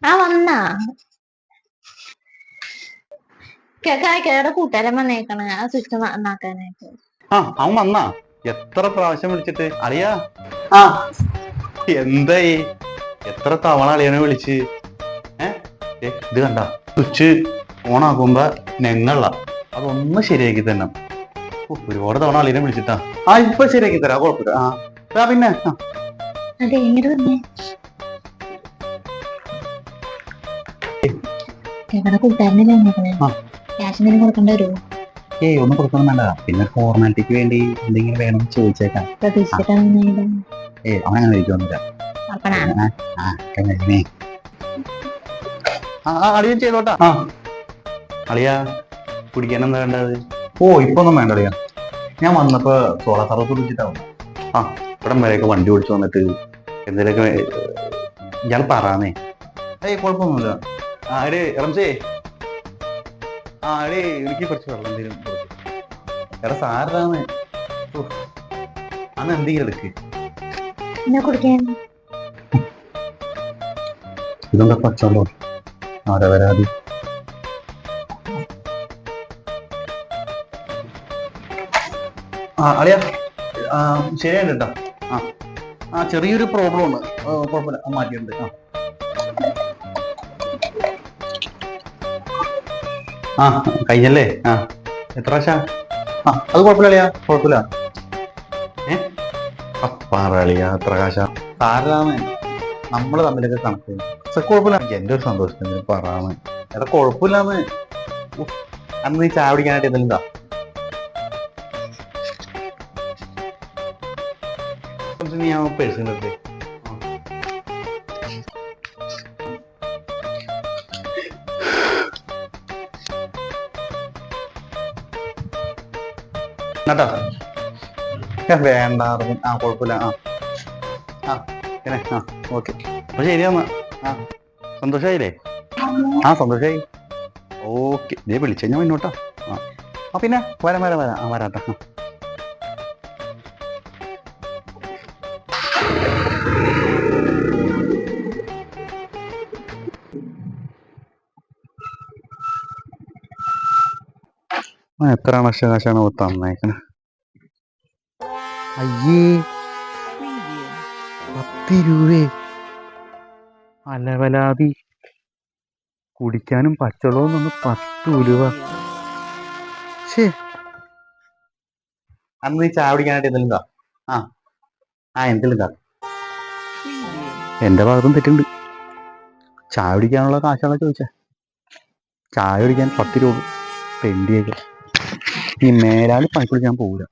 ആ വന്നാ കേടെ കൂട്ടുകാരൻ വന്നേക്കണ ആ സ്വിച്ച് നന്നാക്കാനായിട്ട്. ആ അവൻ വന്നാ എത്ര പ്രാവശ്യം വിളിച്ചിട്ട് അളിയാ. ആ എന്തായി എത്ര തവണ അളിയനെ വിളിച്ച് ഇത് കണ്ട സ്വിച്ച് ഓൺ ആക്കുമ്പോ നെങ്ങള്ള അതൊന്ന് ശരിയാക്കി തന്നെ. ഒരുപാട് തവണ അളിയനെ വിളിച്ചിട്ടാ. ആ ഇപ്പൊ ശരിയാക്കി തരാം, കുഴപ്പമില്ല. ആ പിന്നെ അതെ എങ്ങനെ വന്നേ കേടെ കൂട്ടുകാരനല്ലേ വന്നേക്കണേ. ക്യാഷ് എന്തെങ്കിലും കൊടുക്കേണ്ടി വരുമോ? ഒന്നും കൊടുക്കൊന്നും വേണ്ട, പിന്നെ ഫോർമാലിറ്റിക്ക് വേണ്ടി എന്തെങ്കിലും വേണം ചോദിച്ചേക്കാം. പ്രതീക്ഷിച്ചിട്ടാണ് അവനങ്ങനെ ചോദിക്കൊന്നുമില്ല. അളിയൻ ചെയ്തോട്ടാ. അളിയാ കുടിക്കാൻ എന്താ വേണ്ടത്? ഇപ്പൊ ഒന്നും വേണ്ട അളിയാ, ഞാൻ വന്നപ്പോ സോളാ സർവത്ത് കുടിച്ചിട്ടാവും. ഇവിടം വരെയൊക്കെ വണ്ടി ഓടിച്ചു വന്നിട്ട് എന്തേലൊക്കെ ഇയാൾ പറയാന്നേ. കുഴപ്പമൊന്നുമില്ല. റംസേ എനിക്ക് കുറച്ച് വെള്ളം എന്തെങ്കിലും എടാ സാറിനാന്ന് അന്ന് എന്തെങ്കിലും എടുക്ക്. ഇതെന്താ പച്ചവെള്ളം? ആരാ വരാതി? അളിയാ ശരിയായിട്ട് കേട്ടോ. ചെറിയൊരു പ്രോബ്ലം ഉണ്ട്, കുഴപ്പമില്ല, മാറ്റിയിട്ടുണ്ട്. കഴിഞ്ഞല്ലേ? എത്ര പ്രാവശ്യം? അത് കുഴപ്പമില്ല അളിയാ, കുഴപ്പമില്ല. അളിയാ എത്ര കാശ? സാറാണ് നമ്മള് തമ്മിലൊക്കെ കണക്ക്. കുഴപ്പമില്ല, എന്റെ ഒരു സന്തോഷത്തിന് പറയാന്ന്. എടാ കുഴപ്പമില്ലാന്ന്. അന്ന് നീ ചായ പിടിക്കാനായിട്ട് എന്തെങ്കിലും നീ ആ പേഴ്സിൻ്റെ അടുത്ത് കേട്ടോ. വേണ്ട കുഴപ്പമില്ല. പിന്നെ ഓക്കെ അപ്പൊ ശരിയാന്നാ. സന്തോഷായില്ലേ? സന്തോഷായി. ഓക്കെ ഇതേ വിളിച്ച ഞാൻ മുന്നോട്ടാ. പിന്നെ വരാം വരാട്ടാ. എത്ര കാശാണ് തന്നേക്കണ? അയ്യേ 10 രൂപ അലവലാതി. കുടിക്കാനും പച്ചവെള്ളവും നിന്ന് 10 രൂപ. അന്ന് നീ ചായ പിടിക്കാനായിട്ട് എന്തെങ്കിലും എന്തെങ്കിലും എന്റെ ഭാഗത്തും തെറ്റുണ്ട്. ചായ പിടിക്കാനുള്ള കാശാണോ ചോദിച്ചാ? ചായ പിടിക്കാൻ 10 രൂപ തെണ്ടിയൊക്കെ. ഈ മേലാല് പണിക്കുടിക്കാൻ പോകില്ല.